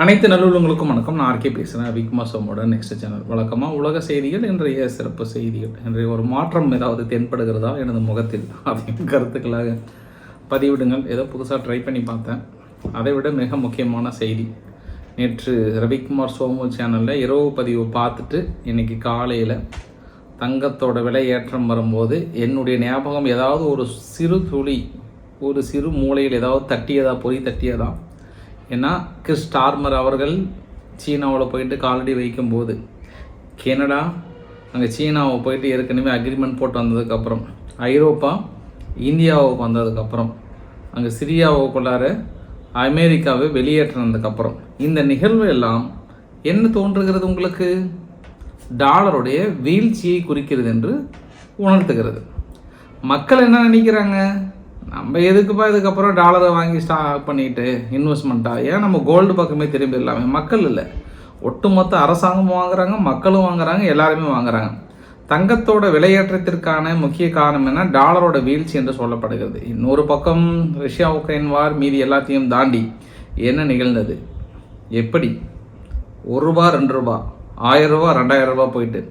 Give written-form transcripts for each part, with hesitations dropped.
அனைத்து நல்லுள்ளங்களுக்கும் வணக்கம். நான் ஆர்கே பேசுகிறேன். விக்மாஸ் சோமோட நெக்ஸ்ட் சேனல். வழக்கமாக உலக செய்திகள், இன்றைய சிறப்பு செய்திகள், இன்றைய ஒரு மாற்றம் ஏதாவது தென்படுகிறதா எனது முகத்தில் அப்படின்னு கருத்துக்களாக பதிவிடுங்கள். ஏதோ புதுசாக ட்ரை பண்ணி பார்த்தேன். அதை விட மிக முக்கியமான செய்தி, நேற்று ரவிக்குமார் சோமு சேனலில் இரவு பதிவு பார்த்துட்டு இன்றைக்கி காலையில் தங்கத்தோட விலை ஏற்றம் வரும்போது என்னுடைய ஞாபகம் ஏதாவது ஒரு சிறு துளி, ஒரு சிறு மூலையில் ஏதாவது தட்டியதா, பொறி தட்டியதா. ஏன்னா கிறிஸ் ஸ்டார்மர் அவர்கள் சீனாவில் போயிட்டு காலடி வைக்கும்போது, கனடா அங்கே சீனாவை போயிட்டு ஏற்கனவே அக்ரிமெண்ட் போட்டு வந்ததுக்கப்புறம், ஐரோப்பா இந்தியாவுக்கு வந்ததுக்கப்புறம், அங்கே சிரியாவுக்குள்ளார அமெரிக்காவை வெளியேற்றினதுக்கப்புறம், இந்த நிகழ்வு எல்லாம் என்ன தோன்றுகிறது உங்களுக்கு? டாலருடைய வீழ்ச்சியை குறிக்கிறது என்று உணர்த்துகிறது. மக்கள் என்ன நினைக்கிறாங்க? நம்ம எதுக்குப்பா இதுக்கப்புறம் டாலரை வாங்கி ஸ்டாக் பண்ணிட்டு இன்வெஸ்ட்மெண்ட்டாக, ஏன் நம்ம கோல்டு பக்கமே திரும்பிடலாமே? மக்கள் இல்லை, ஒட்டுமொத்த அரசாங்கமும் வாங்குறாங்க, மக்களும் வாங்குறாங்க, எல்லாருமே வாங்குறாங்க. தங்கத்தோட விலையேற்றத்திற்கான முக்கிய காரணம் என்ன? டாலரோட வீழ்ச்சி என்று சொல்லப்படுகிறது. இன்னொரு பக்கம் ரஷ்யா உக்ரைன் வார் மீதி எல்லாத்தையும் தாண்டி என்ன நிகழ்ந்தது? எப்படி ₹1 ₹2 ₹1000 ₹2000 போயிட்டு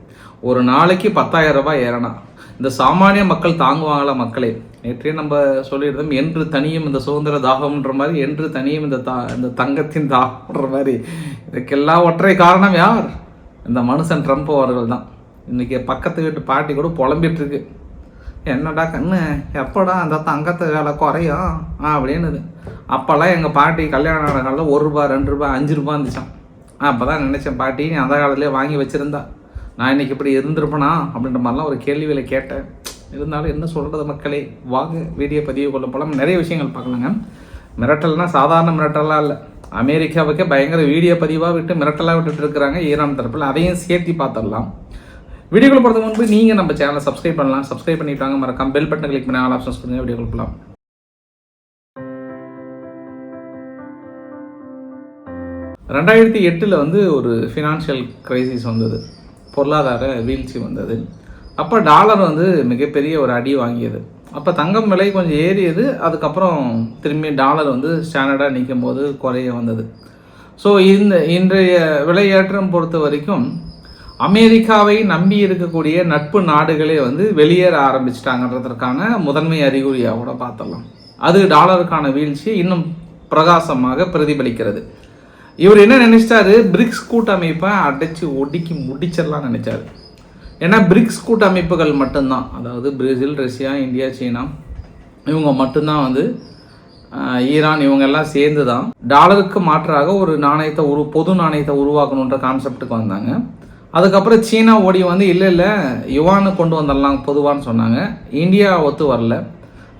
ஒரு நாளைக்கு ₹10,000 ஏறனா இந்த சாமானிய மக்கள் தாங்குவாங்களா? மக்களே, நேற்றே நம்ம சொல்லியிருந்தோம், என்று தனியும் இந்த சுதந்திர தாகம்ன்ற மாதிரி, என்று தனியும் இந்த தங்கத்தின் தாகம்ன்ற மாதிரி. இதுக்கெல்லாம் ஒற்றை காரணம் யார்? இந்த மனுஷன் ட்ரம்ப் அவர்கள் தான். இன்றைக்கி பக்கத்து வீட்டு பாட்டி கூட புலம்பிட்டு இருக்கு, என்னடா கண்ணு, எப்படா அந்த தங்கத்தை வேலை குறையும் அப்படின்னுது. அப்போல்லாம் எங்கள் பாட்டி கல்யாண காலத்தில் ₹1 ₹2 ₹5 இருந்துச்சான். அப்போ தான் நினச்சேன், பாட்டி நீ அந்த காலத்துலேயே வாங்கி வச்சுருந்தா நான் இன்றைக்கி இப்படி இருந்திருப்பேனா அப்படின்ற மாதிரிலாம் ஒரு கேள்விகளை கேட்டேன். இருந்தாலும் என்ன சொல்கிறது மக்களே, வாங்க வீடியோ பதிவு கொள்ள போகலாம். நிறைய விஷயங்கள் பார்க்கலாங்க. மிரட்டல்னால் சாதாரண மிரட்டலாக இல்லை, அமெரிக்காவுக்கே பயங்கர வீடியோ பதிவாக விட்டு மிரட்டலாக விட்டுட்டு இருக்கிறாங்க ஈரான் தரப்பில். அதையும் சேர்த்து பார்த்துடலாம். வீடியோக்குள்ள போகிறது முன்பு நீங்கள் நம்ம சேனலை சப்ஸ்கிரைப் பண்ணலாம். சப்ஸ்கிரைப் பண்ணிட்டாங்க, மறக்காம பெல் பட்டன் கிளிக் பண்ணி ஆல் ஆப்ஷன்ஸ் கொடுங்க. வீடியோக்குள்ள போகலாம். 2008 ஒரு ஃபினான்ஷியல் கிரைசிஸ் வந்தது, பொருளாதார வீழ்ச்சி வந்தது. அப்போ டாலர் மிகப்பெரிய ஒரு அடி வாங்கியது. அப்போ தங்கம் விலை கொஞ்சம் ஏறியது. அதுக்கப்புறம் திரும்பி டாலர் ஸ்டாண்டர்டாக நிற்கும் போது குறைய வந்தது. ஸோ இன்றைய விலையேற்றம் பொறுத்த வரைக்கும் அமெரிக்காவை நம்பி இருக்கக்கூடிய நட்பு நாடுகளே வெளியேற ஆரம்பிச்சிட்டாங்கன்றதற்கான முதன்மை அறிகுறியாக கூட பார்த்துடலாம். அது டாலருக்கான வீழ்ச்சியை இன்னும் பிரகாசமாக பிரதிபலிக்கிறது. இவர் என்ன நினைச்சிட்டாரு? பிரிக்ஸ் கூட்டமைப்பை அடைச்சி ஒடுக்கி முடிச்சிடலாம்னு நினைச்சாரு. ஏன்னா பிரிக்ஸ் கூட்டமைப்புகள் மட்டும்தான், அதாவது பிரேசில், ரஷ்யா, இந்தியா, சீனா, இவங்க மட்டும்தான் ஈரான், இவங்க எல்லாம் சேர்ந்து தான் டாலருக்கு மாற்றாக ஒரு நாணயத்தை பொது நாணயத்தை உருவாக்கணுன்ற கான்செப்டுக்கு வந்தாங்க. அதுக்கப்புறம் சீனா ஓடி இல்லை யுவானு கொண்டு வந்துடலாம் பொதுவான்னு சொன்னாங்க. இந்தியா ஒத்து வரல.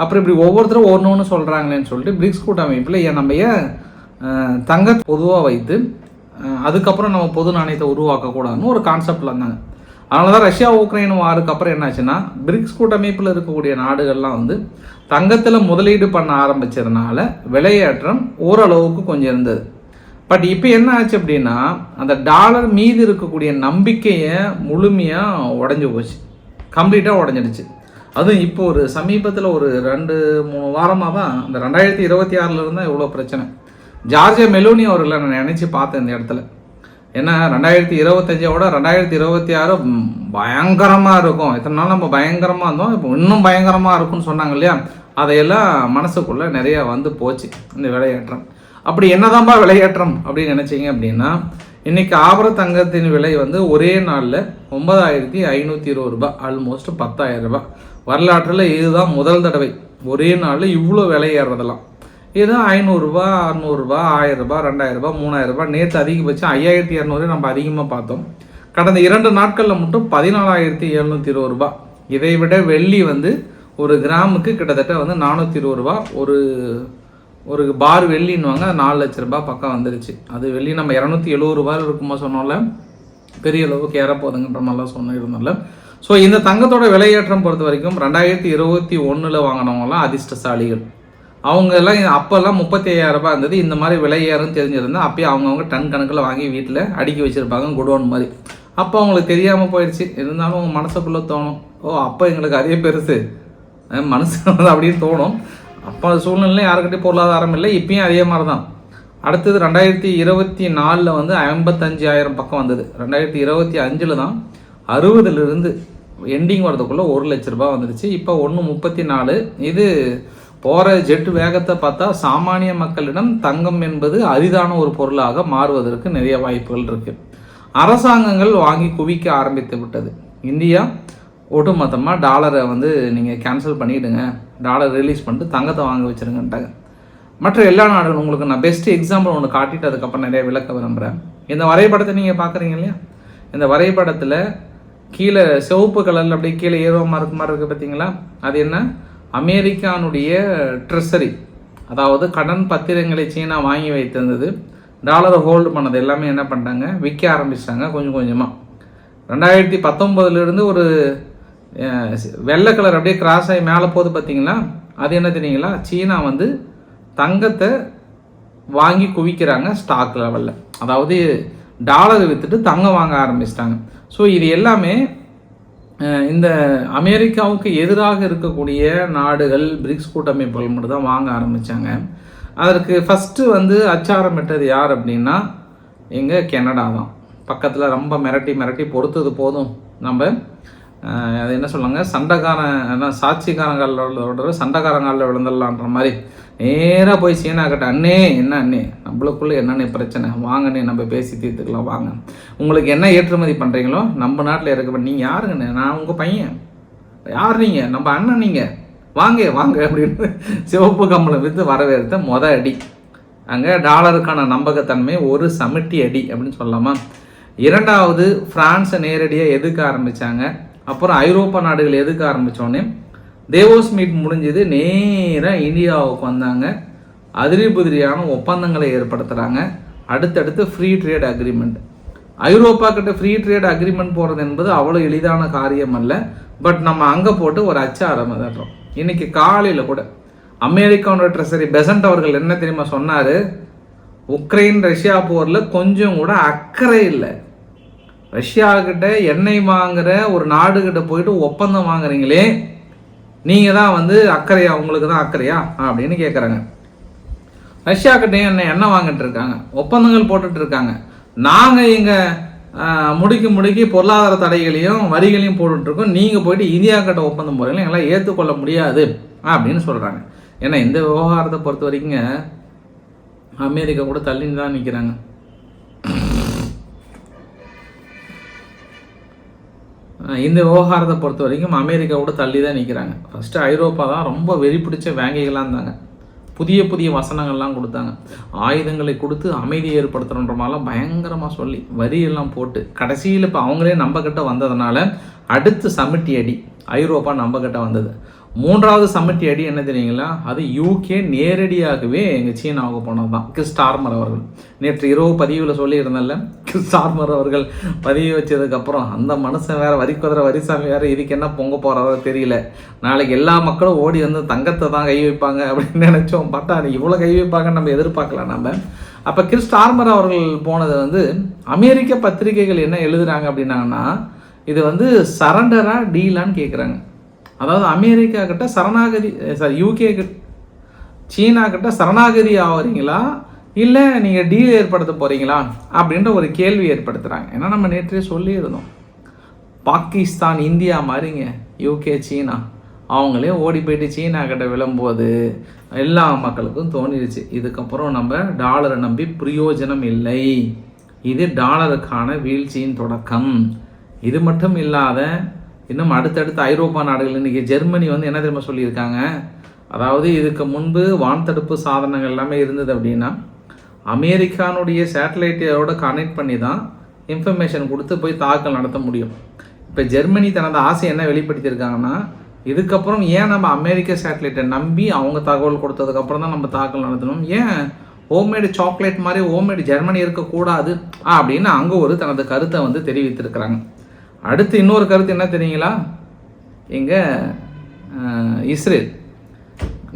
அப்புறம் இப்படி ஒவ்வொருத்தரும் ஒன்று சொல்கிறாங்களேன்னு சொல்லிட்டு பிரிக்ஸ் கூட்டமைப்பில் நம்ம தங்க பொதுவாக வைத்து அதுக்கப்புறம் நம்ம பொது நாணயத்தை உருவாக்கக்கூடாதுன்னு ஒரு கான்செப்டில் இருந்தாங்க. அதனால தான் ரஷ்யா உக்ரைன் வாருக்கு அப்புறம் என்னாச்சுன்னா, பிரிக்ஸ் கூட்டமைப்பில் இருக்கக்கூடிய நாடுகள்லாம் தங்கத்தில் முதலீடு பண்ண ஆரம்பிச்சதுனால விலையேற்றம் ஓரளவுக்கு கொஞ்சம் இருந்தது. பட் இப்போ என்ன ஆச்சு அப்படின்னா, அந்த டாலர் மீது இருக்கக்கூடிய நம்பிக்கையை முழுமையாக உடஞ்சி போச்சு, கம்ப்ளீட்டாக உடஞ்சிடுச்சு. அதுவும் இப்போ ஒரு சமீபத்தில் ஒரு 2-3 வாரமாக தான் இந்த 2026 இருந்தால் இவ்வளோ பிரச்சனை. ஜார்ஜியா மெலோனி அவர்களை நான் நினச்சி பார்த்தேன் இந்த இடத்துல. ஏன்னா 2025 2026 பயங்கரமாக இருக்கும். இத்தனை நாள் நம்ம பயங்கரமாக இருந்தோம், இப்போ இன்னும் பயங்கரமாக இருக்கும்னு சொன்னாங்க இல்லையா? அதையெல்லாம் மனசுக்குள்ளே நிறையா போச்சு இந்த விலையேற்றம். அப்படி என்னதான்பா விலையேற்றம் அப்படின்னு நினச்சிங்க அப்படின்னா, இன்றைக்கி ஆபர தங்கத்தின் விலை ஒரே நாளில் ₹9,520, ஆல்மோஸ்ட் ₹10,000. வரலாற்றில் இதுதான் முதல் தடவை ஒரே நாளில் இவ்வளோ விலை ஏறுறதெல்லாம். ஏதோ ₹500, ₹600, ₹1000, ₹2000, ₹3000. நேற்று அதிகபட்சம் 5200 நம்ம அதிகமாக பார்த்தோம். கடந்த 2 நாட்களில் மட்டும் ₹14,720. இதை விட வெள்ளி ஒரு கிராமுக்கு கிட்டத்தட்ட ₹420. ஒரு பார் வெள்ளின்னுவாங்க, ₹4 லட்சம் பக்கம் வந்துருச்சு. அது வெள்ளி நம்ம ₹270 இருக்குமா சொன்னோம்ல, பெரிய அளவுக்கு ஏறப்போகுதுங்கிற மாதிரிலாம் சொன்னிருந்தோம்ல. ஸோ இந்த தங்கத்தோட விலையேற்றம் பொறுத்த வரைக்கும் 2021 வாங்கினவங்கலாம் அதிர்ஷ்டசாலிகள். அவங்க எல்லாம் அப்போல்லாம் ₹35,000 இருந்தது. இந்த மாதிரி விலை ஏறும் தெரிஞ்சிருந்தால் அப்பயே அவங்கவுங்க டன் கணக்கில் வாங்கி வீட்டில் அடுக்கி வச்சுருப்பாங்க, குடோன் மாதிரி. அப்போ அவங்களுக்கு தெரியாமல் போயிடுச்சு. இருந்தாலும் அவங்க மனசுக்குள்ளே தோணும், ஓ அப்போ எங்களுக்கு அதே பெருசு மனசு அப்படின்னு தோணும். அப்போ சூழ்நிலை யாருக்கிட்டையும் பொருளாதாரம் இல்லை, இப்பயும் அதே மாதிரி தான். அடுத்தது 2024 வந்து 55,000 பக்கம் வந்தது. 2025 தான் 60லிருந்து எண்டிங் வரதுக்குள்ளே 1 லட்ச ரூபாய் வந்துடுச்சு. இப்போ 1.34. இது போகிற ஜெட் வேகத்தை பார்த்தா சாமானிய மக்களிடம் தங்கம் என்பது அரிதான ஒரு பொருளாக மாறுவதற்கு நிறைய வாய்ப்புகள் இருக்குது. அரசாங்கங்கள் வாங்கி குவிக்க ஆரம்பித்து விட்டது. இந்தியா ஒட்டுமொத்தமாக டாலரை வந்து நீங்கள் கேன்சல் பண்ணிவிடுங்க, டாலர் ரிலீஸ் பண்ணிட்டு தங்கத்தை வாங்க வச்சுருங்கன்ட்டாங்க. மற்ற எல்லா நாடுகளும் உங்களுக்கு நான் பெஸ்ட் எக்ஸாம்பிள் ஒன்று காட்டிட்டு அதுக்கப்புறம் நிறைய விளக்க விரும்புகிறேன். இந்த வரைபடத்தை நீங்கள் பார்க்குறீங்க இல்லையா, இந்த வரைபடத்தில் கீழே சிவப்பு கலரில் அப்படியே கீழே ஏரோமா இருக்க மாதிரி இருக்குது பார்த்தீங்களா, அது என்ன, அமெரிக்கானுடைய ட்ரெஸரி, அதாவது கடன் பத்திரங்களை சீனா வாங்கி வைத்திருந்தது, டாலரை ஹோல்டு பண்ணது எல்லாமே என்ன பண்ணிட்டாங்க, விற்க ஆரம்பிச்சிட்டாங்க கொஞ்சம் கொஞ்சமாக. 2019 ஒரு வெள்ளை கலர் அப்படியே கிராஸ் ஆகி மேலே போகுது பார்த்தீங்களா, அது என்ன தெரியுங்களா, சீனா வந்து தங்கத்தை வாங்கி குவிக்கிறாங்க ஸ்டாக் லெவலில், அதாவது டாலரை விற்றுட்டு தங்கம் வாங்க ஆரம்பிச்சிட்டாங்க. ஸோ இது எல்லாமே இந்த அமெரிக்காவுக்கு எதிராக இருக்கக்கூடிய நாடுகள் பிரிக்ஸ் கூட்டமைப்புகள் மட்டும் தான் வாங்க ஆரம்பித்தாங்க. அதற்கு ஃபஸ்ட்டு வந்து அச்சாரமிட்டது யார் அப்படின்னா எங்கள் கனடா தான். பக்கத்தில் ரொம்ப மிரட்டி பொறுத்தது போதும், நம்ம அது என்ன சொல்லுவாங்க, சாட்சிக்காரங்காலில் சண்டைக்காரங்காலில் விழுந்துடலான்ற மாதிரி நேராக போய் சீனா கிட்ட, அண்ணே என்ன அண்ணே நம்மளுக்குள்ளே என்னென்ன பிரச்சனை வாங்கண்ணே நம்ம பேசி தீர்த்துக்கலாம் வாங்க, உங்களுக்கு என்ன ஏற்றுமதி பண்ணுறீங்களோ நம்ம நாட்டில் இருக்க, நீங்கள் யாருங்கண்ணே, நான் உங்கள் பையன், யார் நீங்கள், நம்ம அண்ணன், நீங்கள் வாங்க வாங்க அப்படின்னு சிவப்பு கம்பளம் விற்று வரவேற்ற அடி. அங்கே டாலருக்கான நம்பகத்தன்மை ஒரு சமிட்டி அடி அப்படின்னு சொல்லலாமா. இரண்டாவது, பிரான்ஸை நேரடியாக எதுக்க ஆரம்பித்தாங்க. அப்புறம் ஐரோப்பா நாடுகள் எதுக்க ஆரம்பித்தோடனே தேவோஸ் மீட் முடிஞ்சது, நேராக இந்தியாவுக்கு வந்தாங்க, அதிரி புதிரியான ஒப்பந்தங்களை ஏற்படுத்துகிறாங்க. அடுத்தடுத்து ஃப்ரீ ட்ரேட் அக்ரிமெண்ட். ஐரோப்பா கிட்ட ஃப்ரீ ட்ரேட் அக்ரிமெண்ட் போகிறது என்பது அவ்வளோ எளிதான காரியம் அல்ல. பட் நம்ம அங்கே போட்டு ஒரு அச்சாரம் தட்டுறோம். இன்றைக்கி காலையில் கூட அமெரிக்காவோட ட்ரெஸரி பெசன்ட் அவர்கள் என்ன தெரியுமா சொன்னார், உக்ரைன் ரஷ்யா போரில் கொஞ்சம் கூட அக்கறை இல்லை, ரஷ்யாக்கிட்ட எண்ணெய் வாங்குகிற ஒரு நாடுகிட்ட போயிட்டு ஒப்பந்தம் வாங்குறீங்களே, நீங்கள் தான் வந்து அக்கறையா, உங்களுக்கு தான் அக்கறையா அப்படின்னு கேட்குறாங்க. ரஷ்யாக்கிட்டையும் எண்ணெய் வாங்கிட்டு இருக்காங்க, ஒப்பந்தங்கள் போட்டுட்டு இருக்காங்க, நாங்கள் இங்கே முடிக்கி பொருளாதார தடைகளையும் வரிகளையும் போட்டுட்ருக்கோம், நீங்கள் போயிட்டு இந்தியா கிட்ட ஒப்பந்தம் போகிறீங்களா, எங்களால் ஏற்றுக்கொள்ள முடியாது அப்படின்னு சொல்கிறாங்க. ஏன்னா இந்த விவகாரத்தை பொறுத்த வரைக்குங்க அமெரிக்கா கூட தள்ளின்னு தான் நிற்கிறாங்க. இந்த விவகாரத்தை பொறுத்த வரைக்கும் அமெரிக்கா கூட தள்ளி தான் நிற்கிறாங்க. ஃபஸ்ட்டு ஐரோப்பா தான் ரொம்ப வெறி பிடிச்ச வேங்கைகளாக இருந்தாங்க, புதிய வசனங்கள்லாம் கொடுத்தாங்க, ஆயுதங்களை கொடுத்து அமைதி ஏற்படுத்துகிற மாதிரிலாம் பயங்கரமாக சொல்லி வரியெல்லாம் போட்டு கடைசியில் இப்போ அவங்களே நம்மக்கிட்ட வந்ததுனால அடுத்து சமிட்டி அடி ஐரோப்பா நம்மக்கிட்ட வந்தது. மூன்றாவது சமிட்டி அடி என்ன தெரியுங்களா, அது யூகே நேரடியாகவே எங்கள் சீனாவுக்கு போனது தான். கிறிஸ் ஸ்டார்மர் அவர்கள் நேற்று இரவு பதிவில் சொல்லியிருந்தேன்ல, கிறிஸ் ஸ்டார்மர் அவர்கள் பதிவு வச்சதுக்கப்புறம் அந்த மனுஷன் வேறு வரிசாமி வேறு இதுக்கு என்ன பொங்க போகிறாரோ தெரியல, நாளைக்கு எல்லா மக்களும் ஓடி வந்து தங்கத்தை தான் கை வைப்பாங்க அப்படின்னு நினச்சோம், பார்த்தா இவ்வளோ கை வைப்பாங்கன்னு நம்ம எதிர்பார்க்கலாம் நம்ம. அப்போ கிறிஸ் ஸ்டார்மர் அவர்கள் போனது வந்து அமெரிக்க பத்திரிகைகள் என்ன எழுதுகிறாங்க அப்படின்னாங்கன்னா, இது வந்து சரண்டரா டீலான்னு கேட்குறாங்க. அதாவது அமெரிக்கா கிட்ட சரணாகதி, யூகே கிட்ட சீனா கிட்ட சரணாகதி ஆகிறீங்களா இல்லை நீங்கள் டீல் ஏற்படுத்த போகிறீங்களா அப்படின்ற ஒரு கேள்வி ஏற்படுத்துகிறாங்க. ஏன்னா நம்ம நேற்றே சொல்லியிருந்தோம், பாகிஸ்தான் இந்தியா மாதிரிங்க யூகே சீனா, அவங்களே ஓடி போயிட்டு சீனா கிட்ட விழும்போது எல்லா மக்களுக்கும் தோணிடுச்சு, இதுக்கப்புறம் நம்ம டாலரை நம்பி பிரயோஜனம் இல்லை, இது டாலருக்கான வீழ்ச்சியின் தொடக்கம். இது மட்டும் இல்லாத இன்னும் அடுத்தடுத்து ஐரோப்பா நாடுகள், இன்றைக்கி ஜெர்மனி வந்து என்ன தெரியுமா சொல்லியிருக்காங்க, அதாவது இதுக்கு முன்பு வான் தடுப்பு சாதனங்கள் எல்லாமே இருந்தது அப்படின்னா அமெரிக்கானுடைய சேட்டலைட்டோட கனெக்ட் பண்ணி தான் இன்ஃபர்மேஷன் கொடுத்து போய் தாக்கல் நடத்த முடியும். இப்போ ஜெர்மனி தனது ஆசை என்ன வெளிப்படுத்தியிருக்காங்கன்னா, இதுக்கப்புறம் ஏன் நம்ம அமெரிக்க சேட்டலைட்டை நம்பி அவங்க தகவல் கொடுத்ததுக்கப்புறம் தான் நம்ம தாக்கல் நடத்தணும், ஏன் ஹோம்மேடு சாக்லேட் மாதிரி ஹோம்மேடு ஜெர்மனி இருக்கக்கூடாது அப்படின்னு அங்கே ஒரு தனது கருத்தை வந்து தெரிவித்திருக்கிறாங்க. அடுத்து இன்னொரு கருத்து என்ன தெரியுங்களா, எங்கள் இஸ்ரேல்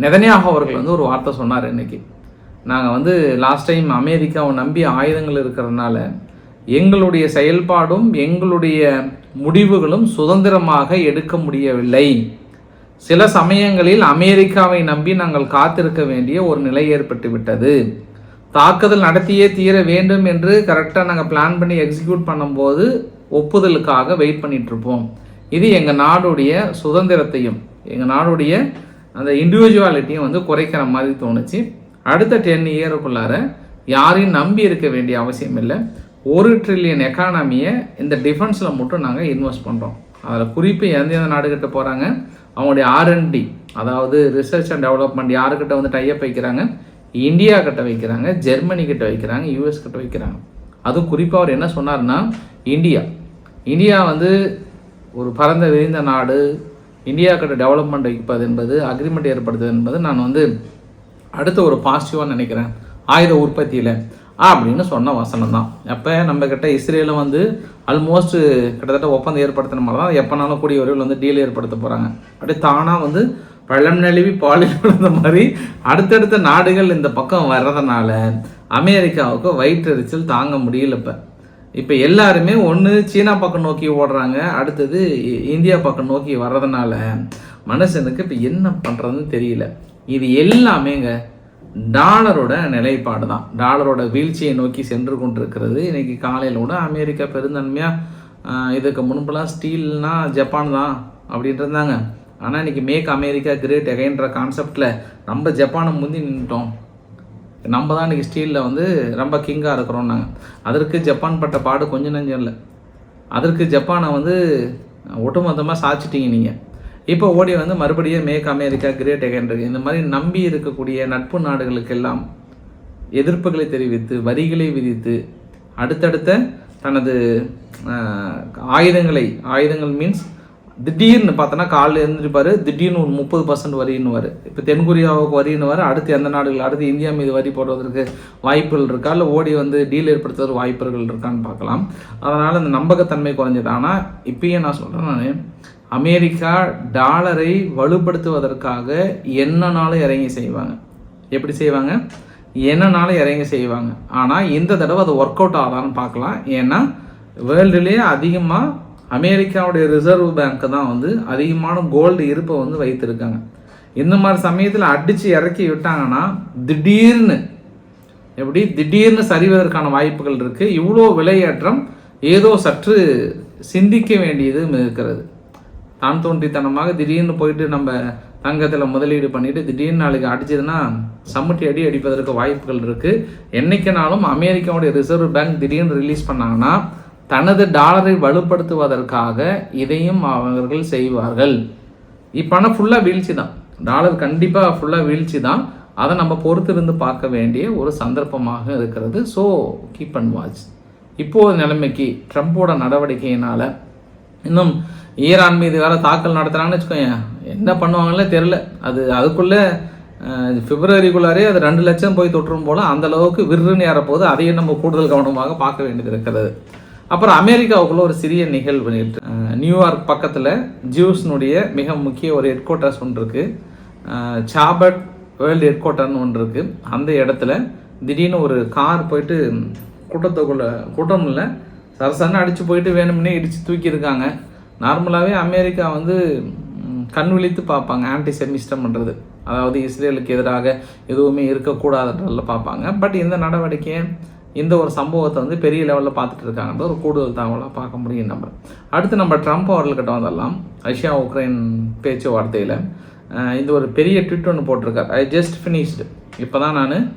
நெதன்யாஹு அவர்கள் வந்து ஒரு வார்த்தை சொன்னார் இன்றைக்கி, நாங்கள் வந்து லாஸ்ட் டைம் அமெரிக்காவை நம்பி ஆயுதங்கள் இருக்கிறதுனால எங்களுடைய செயல்பாடும் எங்களுடைய முடிவுகளும் சுதந்திரமாக எடுக்க முடியவில்லை, சில சமயங்களில் அமெரிக்காவை நம்பி நாங்கள் காத்திருக்க வேண்டிய ஒரு நிலை ஏற்பட்டு விட்டது, தாக்குதல் நடத்தியே தீர வேண்டும் என்று கரெக்டாக நாங்கள் பிளான் பண்ணி எக்ஸிக்யூட் பண்ணும்போது ஒப்புதலுக்காக வெயிட் பண்ணிகிட்ருப்போம். இது எங்கள் நாடுடைய சுதந்திரத்தையும் எங்கள் நாடுடைய அந்த இண்டிவிஜுவாலிட்டியும் வந்து குறைக்கிற மாதிரி தோணுச்சு. அடுத்த 10 இயருக்குள்ளார யாரையும் நம்பி இருக்க வேண்டிய அவசியம் இல்லை. 1 ட்ரில்லியன் எக்கானமியை இந்த டிஃபென்ஸில் மட்டும் நாங்கள் இன்வெஸ்ட் பண்ணுறோம். அதில் குறிப்பு எந்தெந்த நாடுகிட்ட போகிறாங்க, அவங்களுடைய R&D, அதாவது ரிசர்ச் அண்ட் டெவலப்மெண்ட் யாருக்கிட்ட வந்து டைப் வைக்கிறாங்க, இந்தியா கிட்ட வைக்கிறாங்க, ஜெர்மனி கிட்ட வைக்கிறாங்க, US கிட்ட வைக்கிறாங்க. அதுவும் குறிப்பாக அவர் என்ன சொன்னார்னா, இந்தியா வந்து ஒரு பரந்த விரிந்த நாடு, இந்தியா கிட்ட டெவலப்மெண்ட் வைப்பது என்பது, அக்ரிமெண்ட் ஏற்படுத்துவது என்பது நான் வந்து அடுத்த ஒரு பாசிட்டிவாக நினைக்கிறேன் ஆயுத உற்பத்தியில் அப்படின்னு சொன்ன வசனம் தான். அப்போ நம்மக்கிட்ட இஸ்ரேலும் வந்து ஆல்மோஸ்ட் கிட்டத்தட்ட ஒப்பந்தம் ஏற்படுத்தின மாதிரி தான் எப்போனாலும் கூடிய வரையில் வந்து டீல் ஏற்படுத்த போகிறாங்க. அப்படியே தானாக வந்து பழம் நழுவி பாலில் விழுந்த மாதிரி அடுத்தடுத்த நாடுகள் இந்த பக்கம் வர்றதுனால அமெரிக்காவுக்கு வயிற்றெரிச்சல் தாங்க முடியல. இப்போ எல்லாருமே ஒன்று சீனா பக்கம் நோக்கி ஓடுறாங்க, அடுத்தது இந்தியா பக்கம் நோக்கி வர்றதுனால மனுஷனுக்கு இப்போ என்ன பண்ணுறதுன்னு தெரியல. இது எல்லாமேங்க டாலரோட நிலைப்பாடு தான். டாலரோட வீழ்ச்சியை நோக்கி சென்று கொண்டிருக்கிறது. இன்றைக்கி காலையில் கூட அமெரிக்கா பெருந்தன்மையாக இதுக்கு முன்பெல்லாம் ஸ்டீல்னா ஜப்பான் தான் அப்படின்ட்டு இருந்தாங்க. ஆனால் இன்றைக்கி மேக் அமெரிக்கா கிரேட் அகைன்ற கான்செப்டில் நம்ம ஜப்பானை முந்தி நின்றுட்டோம். நம்ம தான் இன்றைக்கி ஸ்டீலில் வந்து ரொம்ப கிங்காக இருக்கிறோம் நாங்கள். அதற்கு ஜப்பான் பட்ட பாடு கொஞ்சம் நஞ்சம் இல்லை. அதற்கு ஜப்பானை வந்து ஒட்டுமொத்தமாக சாய்ச்சிட்டீங்க நீங்கள். இப்போ ஓடி வந்து மறுபடியும் மேக் அமெரிக்கா கிரேட் அகைன் இருக்குது. இந்த மாதிரி நம்பி இருக்கக்கூடிய நட்பு நாடுகளுக்கெல்லாம் எதிர்ப்புகளை தெரிவித்து வரிகளை விதித்து அடுத்தடுத்த தனது ஆயுதங்கள் மீன்ஸ் திடீர்னு பார்த்தோன்னா காலில் இருந்துருப்பார், திடீர்னு ஒரு 30% வரின்னுவார். இப்போ தென்கொரியாவுக்கு வரின்னுவார், அடுத்து எந்த நாடுகள், அடுத்து இந்தியா மீது வரி போடுறதுக்கு வாய்ப்புகள் இருக்கா, இல்லை ஓடி வந்து டீல் ஏற்படுத்துறதுக்கு வாய்ப்புகள் இருக்கான்னு பார்க்கலாம். அதனால் அந்த நம்பகத்தன்மை குறைஞ்சது. ஆனால் இப்பயே நான் சொல்கிறேன், நான் அமெரிக்கா டாலரை வலுப்படுத்துவதற்காக என்னன்னாலும் இறங்கி செய்வாங்க. எப்படி செய்வாங்க? என்னன்னாலும் இறங்கி செய்வாங்க. ஆனால் இந்த தடவை அது ஒர்க் அவுட் ஆகலான்னு பார்க்கலாம். ஏன்னா வேர்ல்டுலேயே அதிகமாக அமெரிக்காவுடைய ரிசர்வ் பேங்க்கு தான் வந்து அதிகமான கோல்டு இருப்பை வந்து வைத்திருக்காங்க. இந்த மாதிரி சமயத்தில் அடித்து இறக்கி விட்டாங்கன்னா திடீர்னு சரிவதற்கான வாய்ப்புகள் இருக்குது. இவ்வளோ விலையேற்றம் ஏதோ சற்று சிந்திக்க வேண்டியது இருக்கிறது. தான் தோன்றித்தனமாக திடீர்னு போயிட்டு நம்ம தங்கத்தில் முதலீடு பண்ணிவிட்டு திடீர்னு நாளைக்கு அடிச்சதுன்னா சம்மட்டி அடிப்பதற்கு வாய்ப்புகள் இருக்குது. என்றைக்குனாலும் அமெரிக்காவுடைய ரிசர்வ் பேங்க் திடீர்னு ரிலீஸ் பண்ணாங்கன்னா தனது டாலரை வலுப்படுத்துவதற்காக இதையும் அவர்கள் செய்வார்கள். இப்போ ஃபுல்லாக வீழ்ச்சி தான், டாலர் கண்டிப்பாக ஃபுல்லாக வீழ்ச்சி தான். அதை நம்ம பொறுத்திருந்து பார்க்க வேண்டிய ஒரு சந்தர்ப்பமாக இருக்கிறது. So keep and watch. இப்போது நிலைமைக்கு ட்ரம்ப்போட நடவடிக்கையினால் இன்னும் ஈரான் மீது வேறு தாக்கல் நடத்துகிறாங்கன்னு வச்சுக்கோங்க, என்ன பண்ணுவாங்களே தெரில. அதுக்குள்ளே பிப்ரவரிக்குள்ளாரே அது 2 லட்சம் போய் தொற்றும் போல் அந்தளவுக்கு விருன்னு ஏறப்போது. அதையும் நம்ம கூடுதல் கவனமாக பார்க்க வேண்டியது இருக்கிறது. அப்புறம் அமெரிக்காவுக்குள்ள ஒரு சிறிய நிகழ்வு நேற்று நியூயார்க் பக்கத்தில் ஜூஸ்னுடைய மிக முக்கிய ஒரு ஹெட் குவார்ட்டர்ஸ் ஒன்று இருக்குது, சாபட் வேர்ல்டு ஹெட் குவார்ட்டர்னு ஒன்று இருக்குது. அந்த இடத்துல திடீர்னு ஒரு கார் போயிட்டு கூட்டம் இல்லை சரசன்னு அடித்து போயிட்டு வேணும்னே இடித்து தூக்கியிருக்காங்க. நார்மலாகவே அமெரிக்கா வந்து கண் விழித்து பார்ப்பாங்க ஆன்டிசெமிஸ்டம் பண்ணுறது, அதாவது இஸ்ரேலுக்கு எதிராக எதுவுமே இருக்கக்கூடாதுன்றதில் பார்ப்பாங்க. பட் இந்த நடவடிக்கையை இந்த ஒரு சம்பவத்தை வந்து பெரிய லெவலில் பார்த்துட்டு இருக்காங்கன்ற ஒரு கூடுதல் தகவலாக பார்க்க முடியும். அடுத்து நம்ம ட்ரம்ப் அவர்கள்கிட்ட வந்துடலாம். ரஷ்யா உக்ரைன் பேச்சுவார்த்தையில் இந்த ஒரு பெரிய ட்வீட் ஒன்று போட்டிருக்கார். ஐ ஜஸ்ட் ஃபினிஷ்டு, இப்போ தான் நான்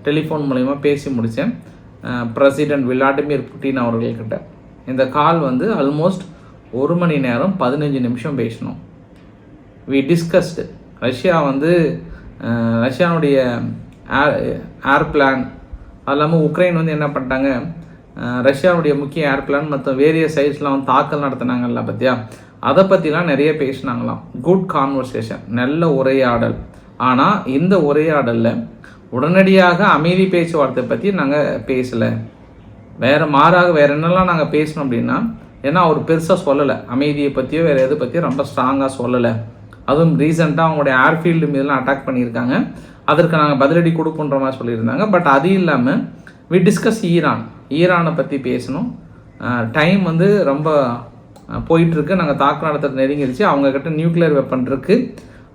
டெலிஃபோன் மூலயமா பேசி முடித்தேன் பிரசிடென்ட் விளாடிமிர் புட்டின் அவர்கள்கிட்ட. இந்த கால் வந்து ஆல்மோஸ்ட் 1 மணி நேரம் 15 நிமிஷம் பேசணும். வி டிஸ்கஸ்டு ரஷ்யா வந்து ரஷ்யானுடைய ஏர் பிளான், அது இல்லாமல் உக்ரைன் வந்து என்ன பண்ணிட்டாங்க, ரஷ்யாவுடைய முக்கிய ஏர் பிளான் மற்ற வேரியஸ் சைட்ஸ்லாம் வந்து தாக்கல் நடத்தினாங்கல்ல பற்றியா, அதை பற்றிலாம் நிறைய பேசினாங்களாம். குட் கான்வர்சேஷன், நல்ல உரையாடல். ஆனால் இந்த உரையாடலில் உடனடியாக அமைதி பேச்சுவார்த்தை பற்றி நாங்கள் பேசலை, மாறாக வேறு என்னெல்லாம் நாங்கள் பேசணும் அப்படின்னா, ஏன்னா அவர் பெருசாக சொல்லலை அமைதியை பற்றியோ வேறு எதை பற்றியோ ரொம்ப ஸ்ட்ராங்காக சொல்லலை. அதுவும் ரீசெண்டாக அவங்களுடைய ஏர்ஃபீல்டு மீதெல்லாம் அட்டாக் பண்ணியிருக்காங்க, அதற்கு நாங்கள் பதிலடி கொடுப்போன்ற மாதிரி சொல்லியிருந்தாங்க. பட் அது இல்லாமல் வி டிஸ்கஸ் ஈரானை பற்றி பேசணும். டைம் வந்து ரொம்ப போயிட்டுருக்கு, நாங்கள் தாக்கு நடத்துறது நெருங்கிடுச்சு, அவங்கக்கிட்ட நியூக்ளியர் வெப்பன் இருக்குது,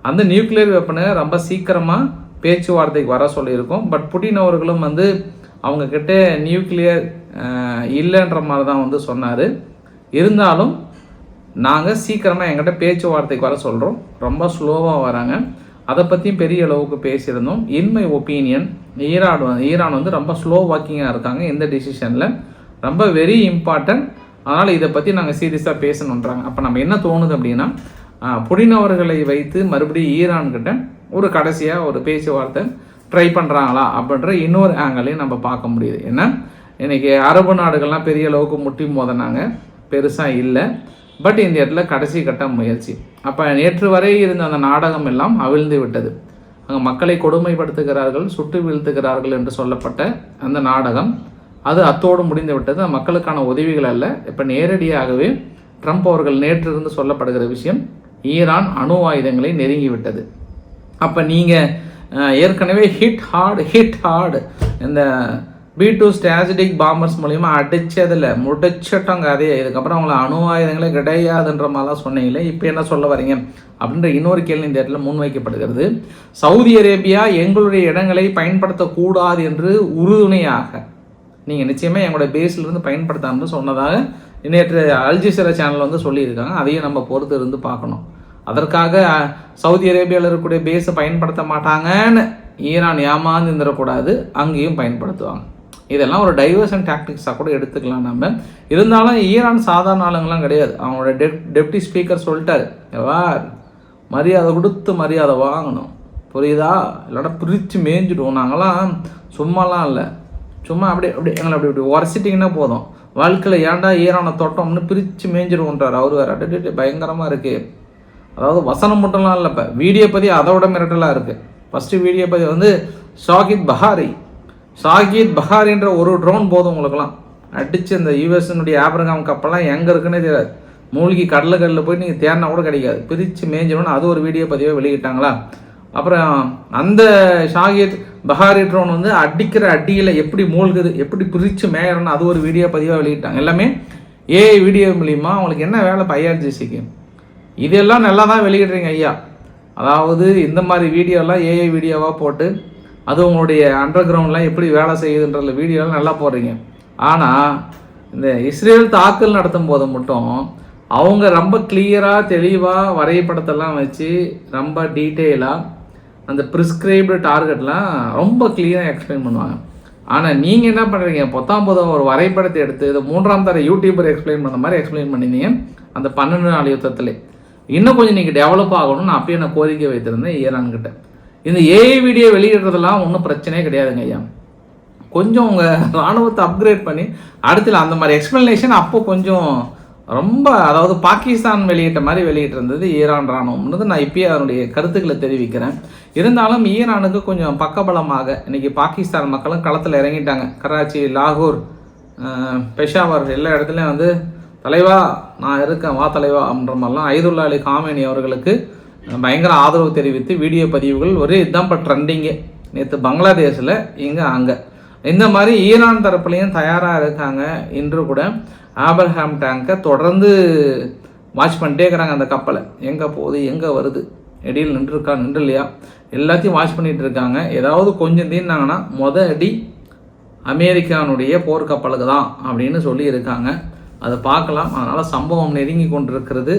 அந்த நியூக்ளியர் வெப்பனை ரொம்ப சீக்கிரமாக பேச்சுவார்த்தைக்கு வர சொல்லியிருக்கோம். பட் புட்டின் அவர்களும் வந்து அவங்கக்கிட்ட நியூக்ளியர் இல்லைன்ற மாதிரி தான் வந்து சொன்னார். இருந்தாலும் நாங்கள் சீக்கிரமாக எங்கிட்ட பேச்சுவார்த்தைக்கு வர சொல்கிறோம். ரொம்ப ஸ்லோவாக வராங்க. அதை பற்றியும் பெரிய அளவுக்கு பேசியிருந்தோம். இன் மை ஒப்பீனியன் ஈரான் வந்து ரொம்ப ஸ்லோ வாக்கிங்காக இருக்காங்க இந்த டிசிஷனில். ரொம்ப வெரி இம்பார்ட்டன்ட். அதனால் இதை பற்றி நாங்கள் சீரியஸாக பேசணுன்றாங்க. அப்போ நம்ம என்ன தோணுது அப்படின்னா, புடின் அவர்களை வைத்து மறுபடியும் ஈரான்கிட்ட ஒரு கடைசியாக ஒரு பேச்சுவார்த்தை ட்ரை பண்ணுறாங்களா அப்படின்ற இன்னொரு ஆங்கிளையும் நம்ம பார்க்க முடியுது. ஏன்னா இன்றைக்கி அரபு நாடுகள்லாம் பெரிய அளவுக்கு முட்டி மோதினாங்க, பெருசாக இல்லை. பட் இந்த இடத்துல கடைசி கட்ட முயற்சி. அப்போ நேற்று வரை இருந்த அந்த நாடகம் எல்லாம் அவிழ்ந்து விட்டது. அங்கே மக்களை கொடுமைப்படுத்துகிறார்கள், சுட்டு வீழ்த்துகிறார்கள் என்று சொல்லப்பட்ட அந்த நாடகம் அது அத்தோடு முடிந்து விட்டது. மக்களுக்கான உதவிகள் அல்ல. இப்போ நேரடியாகவே ட்ரம்ப் அவர்கள் நேற்று இருந்து சொல்லப்படுகிற விஷயம், ஈரான் அணு ஆயுதங்களை நெருங்கி விட்டது. அப்போ நீங்கள் ஏற்கனவே ஹிட் ஹார்டு இந்த B-2 ஸ்ட்ராட்டஜிக் பாம்பர்ஸ் மூலிமா அடித்ததில் முடிச்சிட்டோங்க கதையை. இதுக்கப்புறம் அவங்கள அணு ஆயுதங்களே கிடையாதுன்ற மாதிரிலாம் சொன்னீங்களே, இப்போ என்ன சொல்ல வரீங்க அப்படின்ற இன்னொரு கேள்வி இந்த இடத்துல முன்வைக்கப்படுகிறது. சவுதி அரேபியா எங்களுடைய இடங்களை பயன்படுத்தக்கூடாது என்று உறுதுணையாக நீங்கள் நிச்சயமாக எங்களுடைய பேஸ்லேருந்து பயன்படுத்தாமல் சொன்னதாக நேற்று அல்ஜசீரா சேனல் வந்து சொல்லியிருக்காங்க. அதையும் நம்ம பொறுத்து இருந்து பார்க்கணும். அதற்காக சவுதி அரேபியாவில் இருக்கக்கூடிய பேஸை பயன்படுத்த மாட்டாங்கன்னு ஈரான் ஏமாந்து இருந்துடக்கூடாது, அங்கேயும் பயன்படுத்துவாங்க. இதெல்லாம் ஒரு டைவர்ஷன் டாக்டிக்ஸாக கூட எடுத்துக்கலாம் நம்ம. இருந்தாலும் ஈரான் சாதாரண ஆளுங்கள்லாம் கிடையாது. அவங்களோட டெப்டி ஸ்பீக்கர் சொல்லிட்டாரு, எவ்வாறு மரியாதை கொடுத்து மரியாதை வாங்கணும், புரியுதா? இல்லைனா பிரித்து மேய்ஞ்சிடுவோம். நாங்களாம் சும்மாலாம் இல்லை, சும்மா அப்படி எங்களை அப்படி உரசிட்டிங்கன்னா போதும், வாழ்க்கையில் ஏன்டா ஈரானை தொட்டோம்னு பிரித்து மேய்ஞ்சிடுவோன்றார் அவர் வேறு. அடி பயங்கரமாக இருக்குது. அதாவது வசனம் மட்டும்லாம் இல்லை, இப்போ வீடியோ பற்றி அதை விட மிரட்டலாக இருக்குது. ஃபஸ்ட்டு வீடியோ பற்றி வந்து ஷாகித் பஹாரின்ற ஒரு ட்ரோன் போதும் உங்களுக்குலாம் அடித்து இந்த யூஎஸ்னுடைய ஆப்ரகாம் கப்பெல்லாம் எங்கே இருக்குன்னே தெரியாது. மூழ்கி கடலில் போய் நீங்கள் தேடினா கூட கிடைக்காது, பிரித்து மேய்ஞ்சிடணும்னு அது ஒரு வீடியோ பதிவாக வெளியிட்டாங்களா. அப்புறம் அந்த ஷாகித் பஹாரி ட்ரோன் வந்து அடிக்கிற அடியில் எப்படி மூழ்குது, எப்படி பிரித்து மேயறன்னு அது ஒரு வீடியோ பதிவாக வெளியிட்டாங்க. எல்லாமே ஏஐ வீடியோ மூலிமா. அவங்களுக்கு என்ன வேலை IRGCக்கு? இதெல்லாம் நல்லா தான் வெளியிடுறீங்க ஐயா. அதாவது இந்த மாதிரி வீடியோலாம் ஏஐ வீடியோவாக போட்டு அது உங்களுடைய அண்டர் கிரவுண்ட்லாம் எப்படி வேலை செய்யுதுன்ற வீடியோலாம் நல்லா போடுறீங்க. ஆனால் இந்த இஸ்ரேல் தாக்கல் நடத்தும் போது மட்டும் அவங்க ரொம்ப கிளியராக தெளிவாக வரைபடத்தெல்லாம் வச்சு ரொம்ப டீட்டெயிலாக அந்த ப்ரிஸ்கிரைப்டு டார்கெட்லாம் ரொம்ப கிளியராக எக்ஸ்பிளைன் பண்ணுவாங்க. ஆனால் நீங்கள் என்ன பண்ணுறீங்க, பொத்தாம் ஒரு வரைபடத்தை எடுத்து இதை 3ஆம் தர யூடியூபர் எக்ஸ்பிளைன் பண்ண மாதிரி எக்ஸ்பிளைன் பண்ணியிருந்தீங்க அந்த 12 நாள் யுத்தத்தில். இன்னும் கொஞ்சம் நீங்கள் டெவலப் ஆகணும்னு அப்பயே நான் கோரிக்கை வைத்திருந்தேன் ஈரான்கிட்ட. இந்த ஏஐ வீடியோ வெளியிடுறதெல்லாம் ஒன்றும் பிரச்சனையே கிடையாதுங்க ஐயா. கொஞ்சம் உங்கள் இராணுவத்தை அப்கிரேட் பண்ணி அடுத்துல அந்த மாதிரி எக்ஸ்பிளனேஷன் அப்போ கொஞ்சம் ரொம்ப, அதாவது பாகிஸ்தான் வெளியிட்ட மாதிரி வெளியிட்டிருந்தது ஈரான் இராணுவம்ன்றது நான் இப்பயே அதனுடைய கருத்துக்களை தெரிவிக்கிறேன். இருந்தாலும் ஈரானுக்கு கொஞ்சம் பக்கபலமாக இன்றைக்கி பாகிஸ்தான் மக்களும் களத்தில் இறங்கிட்டாங்க. கராச்சி, லாகூர், பெஷாவர் எல்லா இடத்துலையும் வந்து தலைவா நான் இருக்கேன், வா தலைவா அப்படின்ற மாதிரிலாம் ஐதுல்லா அலி காமேனி அவர்களுக்கு பயங்கர ஆதரவு தெரிவித்து வீடியோ பதிவுகள் ஒரே இதுதான் இப்போ ட்ரெண்டிங்கு. நேற்று பங்களாதேஷில் இங்கே அங்கே இந்த மாதிரி ஈரான் தரப்புலையும் தயாராக இருக்காங்க. இன்று கூட ஆப்ரஹாம் டேங்கை தொடர்ந்து வாட்ச் பண்ணிட்டே இருக்கிறாங்க. அந்த கப்பலை எங்கே போகுது, எங்கே வருது, இடையில் நின்று இல்லையா, எல்லாத்தையும் வாட்ச் பண்ணிகிட்டு இருக்காங்க. ஏதாவது கொஞ்சம் தீர்ந்தாங்கன்னா அடி அமெரிக்கானுடைய போர்க்கப்பலுக்கு தான் அப்படின்னு சொல்லியிருக்காங்க. அதை பார்க்கலாம். அதனால் சம்பவம் நெருங்கி கொண்டிருக்கிறது.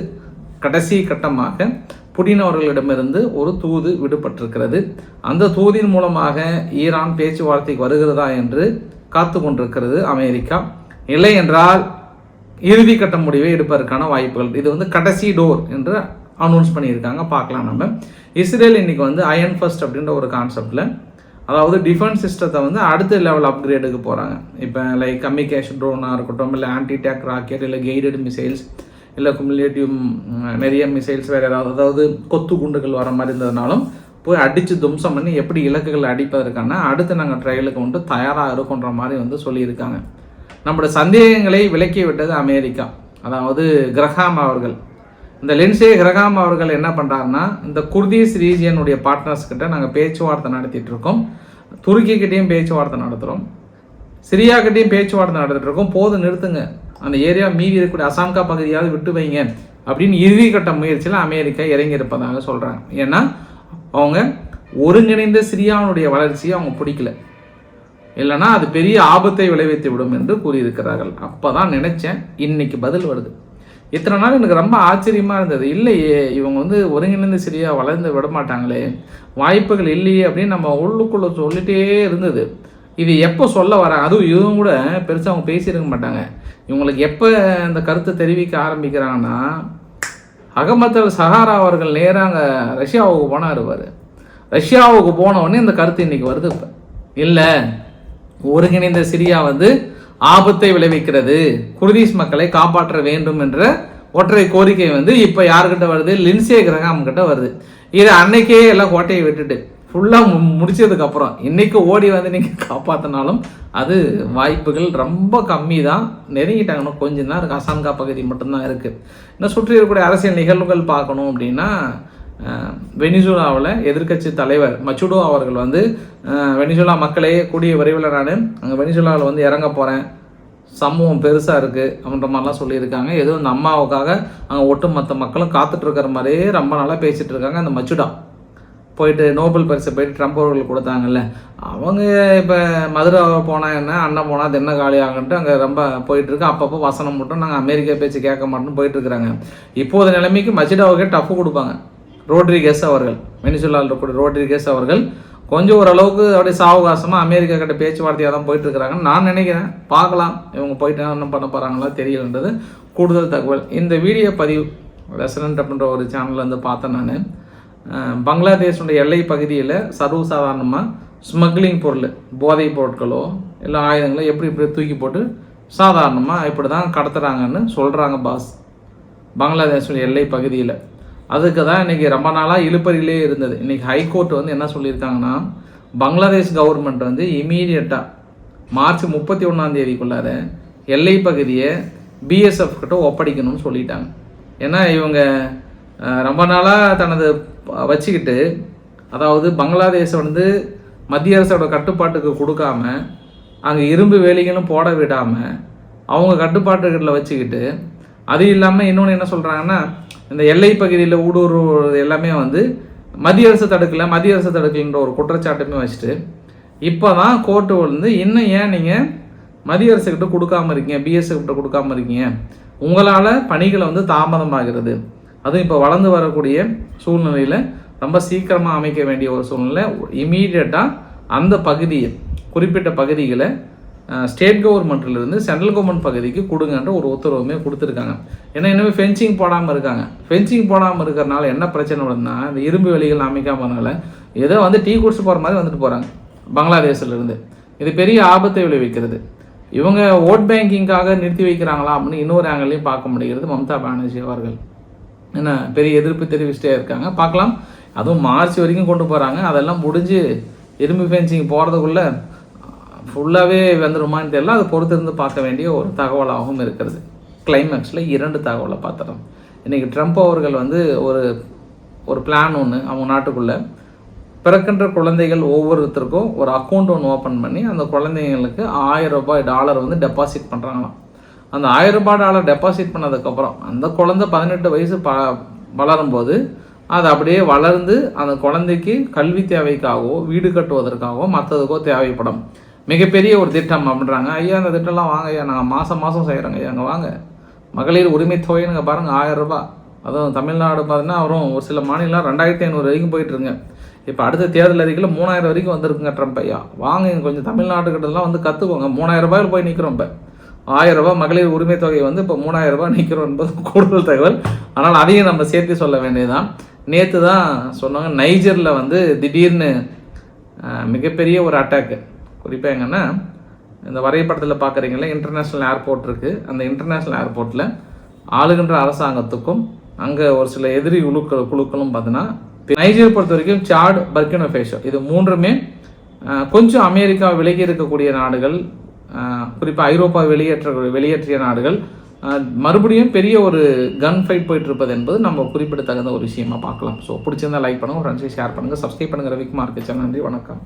கடைசி கட்டமாக புடின் அவர்களிடமிருந்து ஒரு தூது விடுபட்டிருக்கிறது. அந்த தூதின் மூலமாக ஈரான் பேச்சுவார்த்தைக்கு வருகிறதா என்று காத்து கொண்டிருக்கிறது அமெரிக்கா. இல்லை என்றால் இறுதி கட்ட முடிவை எடுப்பதற்கான வாய்ப்புகள். இது வந்து கடைசி டோர் என்று அனௌன்ஸ் பண்ணியிருக்காங்க. பார்க்கலாம் நம்ம. இஸ்ரேல் இன்றைக்கி வந்து அயன் ஃபர்ஸ்ட் அப்படின்ற ஒரு கான்செப்டில், அதாவது டிஃபென்ஸ் சிஸ்டத்தை வந்து அடுத்த லெவல் அப்கிரேடுக்கு போகிறாங்க. இப்போ லைக் கம்யூனிகேஷன் ட்ரோனாக இருக்கட்டும், இல்லை ஆன்டிடேக் ராக்கெட், இல்லை கைடட் மிசைல்ஸ், இல்லை குமுலேட்டிவ் நிறைய மிசைல்ஸ் வேறு ஏதாவது, அதாவது கொத்து குண்டுகள் வர மாதிரி இருந்ததுனாலும் போய் அடித்து தும்சம் பண்ணி எப்படி இலக்குகளை அடிப்பதற்கான அடுத்து நாங்கள் ட்ரையலுக்கு வந்து தயாராக இருக்குன்ற மாதிரி வந்து சொல்லியிருக்காங்க. நம்மளோட சந்தேகங்களை விலக்கி விட்டது அமெரிக்கா. அதாவது கிரஹாம் அவர்கள், இந்த லிண்ட்சே கிரஹாம் அவர்கள் என்ன பண்ணுறாருன்னா, இந்த குர்தீஸ் ரீஜியனுடைய பார்ட்னர்ஸ்கிட்ட நாங்கள் பேச்சுவார்த்தை நடத்திட்டு இருக்கோம், துருக்கிக்கிட்டேயும் பேச்சுவார்த்தை நடத்துகிறோம், சிரியாக்கிட்டையும் பேச்சுவார்த்தை நடத்திட்டு இருக்கோம், போது நிறுத்துங்க, அந்த ஏரியா மீதி இருக்கக்கூடிய அசாம்கா பகுதியாவது விட்டு வைங்க அப்படின்னு இறுதி கட்ட முயற்சியில் அமெரிக்கா இறங்கி இருப்பதாக சொல்கிறாங்க. ஏன்னா அவங்க ஒருங்கிணைந்த சிரியாவுடைய வளர்ச்சியை அவங்க பிடிக்கல. இல்லைனா அது பெரிய ஆபத்தை விளைவித்து விடும் என்று கூறியிருக்கிறார்கள். அப்போ தான் நினச்சேன், இன்னைக்கு பதில் வருது. இத்தனை நாள் எனக்கு ரொம்ப ஆச்சரியமாக இருந்தது. இல்லையே, இவங்க வந்து ஒருங்கிணைந்து சரியாக வளர்ந்து விட மாட்டாங்களே, வாய்ப்புகள் இல்லையே அப்படின்னு நம்ம உள்ளுக்குள்ளே சொல்லிகிட்டே இருந்தது. இது எப்போ சொல்ல வராங்க, அதுவும் இவங்க கூட பெருசாக அவங்க பேசியிருக்க மாட்டாங்க. இவங்களுக்கு எப்போ இந்த கருத்தை தெரிவிக்க ஆரம்பிக்கிறாங்கன்னா, அகமத் அல் சஹாரா அவர்கள் நேராக ரஷ்யாவுக்கு போனால் இருப்பார். ரஷ்யாவுக்கு போனவுடனே இந்த கருத்து இன்றைக்கி வருது. இப்போ இல்லை, ஒருங்கிணைந்த சிரியா வந்து ஆபத்தை விளைவிக்கிறது, குர்திஷ் மக்களை காப்பாற்ற வேண்டும் என்ற ஒற்றை கோரிக்கை வந்து இப்போ யாருக்கிட்ட வருது, லின்சே கிரஹாம் கிட்ட வருது. இது அன்னைக்கே எல்லாம் கோட்டையை விட்டுட்டு ஃபுல்லாக முடிச்சதுக்கப்புறம் இன்றைக்கி ஓடி வந்து நீங்கள் காப்பாற்றினாலும் அது வாய்ப்புகள் ரொம்ப கம்மி தான். நெருங்கிட்டாங்கன்னா கொஞ்சம் தான் இருக்குது. அசான்கா பகுதி மட்டும்தான் இருக்குது. இன்னும் சுற்றி இருக்கக்கூடிய அரசியல் நிகழ்வுகள் பார்க்கணும் அப்படின்னா, வெனிசுலாவில் எதிர்க்கட்சி தலைவர் மச்சுடோ அவர்கள் வந்து வெனிசுலா மக்களே கூடிய விரைவில் நான் அங்கே வெனிசுலாவில் வந்து இறங்க போகிறேன், சமூகம் பெருசாக இருக்குது அப்படின்ற மாதிரிலாம் சொல்லியிருக்காங்க. ஏதோ இந்த அம்மாவுக்காக அங்கே ஒட்டுமொத்த மக்களும் காத்துட்ருக்கிற மாதிரியே ரொம்ப நாளாக பேசிகிட்டு இருக்காங்க. அந்த மச்சுடா போயிட்டு நோபல் பரிசை போயிட்டு ட்ரம்ப் அவர்கள் கொடுத்தாங்கல்ல, அவங்க இப்போ மதுரை போனால் என்ன, அண்ணன் போனால் அது என்ன காலியாகன்ட்டு அங்கே ரொம்ப போயிட்டுருக்கு. அப்பப்போ வசனம் மட்டும் நாங்கள் அமெரிக்கா பேச்சு கேட்க மாட்டோம்னு போயிட்டுருக்குறாங்க. இப்போது நிலைமைக்கு மச்சுடாவுக்கே டஃப்பு கொடுப்பாங்க. ரோட்ரிகஸ் அவர்கள், வெனிசுலாவில் இருக்கக்கூடிய ரோட்ரிகஸ் அவர்கள் கொஞ்சம் ஓரளவுக்கு அப்படியே சாவகாசமாக அமெரிக்கா கிட்ட பேச்சுவார்த்தையாக தான் போயிட்டுருக்குறாங்கன்னு நான் நினைக்கிறேன். பார்க்கலாம் இவங்க போயிட்டு என்ன பண்ண போகிறாங்களா தெரியலன்றது கூடுதல் தகவல். இந்த வீடியோ பதிவு ரெசனண்ட் அப்படின்ற ஒரு சேனலில் வந்து பார்த்தேன் நான். பங்களாதேஷனுடைய எல்லை பகுதியில் சர்வசாதாரணமாக ஸ்மக்லிங் பொருள், போதைப் பொருட்களோ இல்லை ஆயுதங்களோ எப்படி தூக்கி போட்டு சாதாரணமாக இப்படி தான் கடத்துகிறாங்கன்னு சொல்கிறாங்க பாஸ், பங்களாதேஷனுடைய எல்லை பகுதியில். அதுக்கு தான் இன்றைக்கி ரொம்ப நாளாக இழுப்பறியிலே இருந்தது. இன்றைக்கி ஹைகோர்ட் வந்து என்ன சொல்லியிருக்காங்கன்னா, பங்களாதேஷ் கவர்மெண்ட் வந்து இமீடியட்டாக மார்ச் 31 எல்லை பகுதியை பிஎஸ்எஃப் கிட்ட ஒப்படைக்கணும்னு சொல்லிட்டாங்க. ஏன்னா இவங்க ரொம்ப நாளாக தனது வச்சுக்கிட்டு, அதாவது பங்களாதேஷை வந்து மத்திய அரசோட கட்டுப்பாட்டுக்கு கொடுக்காம, அங்கே இரும்பு வேலிகளும் போட விடாமல் அவங்க கட்டுப்பாட்டுகளில் வச்சுக்கிட்டு, அது இல்லாமல் இன்னொன்று என்ன சொல்கிறாங்கன்னா, இந்த எல்லை பகுதியில் ஊடுருவது எல்லாமே வந்து மத்திய அரசு தடுக்கலைன்ற ஒரு குற்றச்சாட்டுமே வச்சுட்டு இப்போ தான் கோர்ட்டு வந்து இன்னும் ஏன் நீங்கள் மத்திய அரசுக்கிட்ட கொடுக்காமல் இருக்கீங்க, பிஎஸ்எஃப் கிட்ட கொடுக்காமல் இருக்கீங்க, உங்களால் பணிகளை வந்து தாமதமாகிறது, அதுவும் இப்போ வளர்ந்து வரக்கூடிய சூழ்நிலையில் ரொம்ப சீக்கிரமாக அமைக்க வேண்டிய ஒரு சூழ்நிலை, இமீடியட்டாக அந்த பகுதியை குறிப்பிட்ட பகுதிகளை ஸ்டேட் கவர்மெண்ட்லேருந்து சென்ட்ரல் கவர்மெண்ட் பகுதிக்கு கொடுங்கன்ற ஒரு உத்தரவுமே கொடுத்துருக்காங்க. ஏன்னா இன்னுமே ஃபென்சிங் போடாமல் இருக்காங்க. ஃபென்சிங் போடாமல் இருக்கிறனால என்ன பிரச்சனை வருதுன்னா, இந்த இரும்பு வேலிகள் அமைக்காமனால ஏதோ வந்து டீ குடிச்சு போகிற மாதிரி வந்துட்டு போகிறாங்க பங்களாதேஷிலிருந்து. இது பெரிய ஆபத்தை விளைவிக்கிறது. இவங்க ஓட் பேங்கிங்காக நிறுத்தி வைக்கிறாங்களா அப்படின்னு இன்னொரு ஆங்கிலையும் பார்க்க முடிகிறது மம்தா பானர்ஜி அவர்கள். ஏன்னா பெரிய எதிர்ப்பு தெரிவிச்சுட்டே இருக்காங்க. பார்க்கலாம், அதுவும் மார்ச் வரைக்கும் கொண்டு போகிறாங்க. அதெல்லாம் முடிஞ்சு இரும்பு ஃபென்சிங் போகிறதுக்குள்ளே ஃபுல்லாகவே வந்துடுமான்னு தெரியல. அதை பொறுத்திருந்து பார்க்க வேண்டிய ஒரு தகவலாகவும் இருக்கிறது. கிளைமேக்ஸில் 2 தகவலை பார்த்துட்டோம். இன்றைக்கி ட்ரம்ப் அவர்கள் வந்து ஒரு பிளான் ஒன்று, அவங்க நாட்டுக்குள்ளே பிறக்கின்ற குழந்தைகள் ஒவ்வொருத்தருக்கும் ஒரு அக்கௌண்ட் ஒன்று ஓப்பன் பண்ணி அந்த குழந்தைங்களுக்கு $1000 வந்து டெபாசிட் பண்ணுறாங்களாம். அந்த $1000 டெபாசிட் பண்ணதுக்கப்புறம் அந்த குழந்தை 18 வயசு வளரும்போது அது அப்படியே வளர்ந்து அந்த குழந்தைக்கு கல்வி தேவைக்காகவோ வீடு கட்டுவதற்காகவோ மற்றதுக்கோ தேவைப்படும். மிகப்பெரிய ஒரு திட்டம் அப்படின்றாங்க. ஐயா அந்த திட்டம்லாம் வாங்க ஐயா, நாங்கள் மாதம் செய்கிறோங்க ஐயா, அங்கே வாங்க. மகளிர் உரிமை தொகைன்னு பாருங்கள், $1000. அதுவும் தமிழ்நாடு பார்த்தீங்கன்னா வரும், ஒரு சில மாநிலம் 2500 வரைக்கும் போயிட்டுருங்க. இப்போ அடுத்த தேர்தல் அறிக்கையில் 3000 வரைக்கும் வந்திருக்குங்க ட்ரம்ப் ஐயா. வாங்க இங்கே கொஞ்சம் தமிழ்நாட்டுக்கிட்டலாம் வந்து கற்றுக்கோங்க. $3000 போய் நிற்கிறோம். இப்போ $1000 மகளிர் உரிமை தொகை வந்து இப்போ $3000 நிற்கிறோம் என்பது கூடுதல் தகவல். ஆனால் அதையும் நம்ம சேர்த்து சொல்ல வேண்டியதுதான். நேற்று தான் சொன்னாங்க, நைஜரில் வந்து திடீர்னு மிகப்பெரிய ஒரு அட்டாக்கு. குறிப்பாக எங்கன்னா, இந்த வரைபடத்தில் பார்க்குறீங்களா, இன்டர்நேஷ்னல் ஏர்போர்ட் இருக்குது. அந்த இன்டர்நேஷ்னல் ஏர்போர்ட்டில் ஆளுகின்ற அரசாங்கத்துக்கும் அங்கே ஒரு சில எதிரி குழுக்களும் பார்த்தீங்கன்னா, நைஜர் பொறுத்த வரைக்கும் சாட், பர்கினோ ஃபேசோ இது 3மே கொஞ்சம் அமெரிக்கா விலகி இருக்கக்கூடிய நாடுகள், குறிப்பாக ஐரோப்பா வெளியேற்றிய நாடுகள். மறுபடியும் பெரிய ஒரு கன் ஃபைட் போயிட்டு இருப்பது என்பது நம்ம குறிப்பிடத்தகுந்த ஒரு விஷயமா பார்க்கலாம். ஸோ பிடிச்சிருந்தா லைக் பண்ணுங்கள், ஃப்ரெண்ட்ஸை ஷேர் பண்ணுங்கள், சப்ஸ்கிரைப் பண்ணுங்கள். ரவிக்குமார் சேனல். நன்றி, வணக்கம்.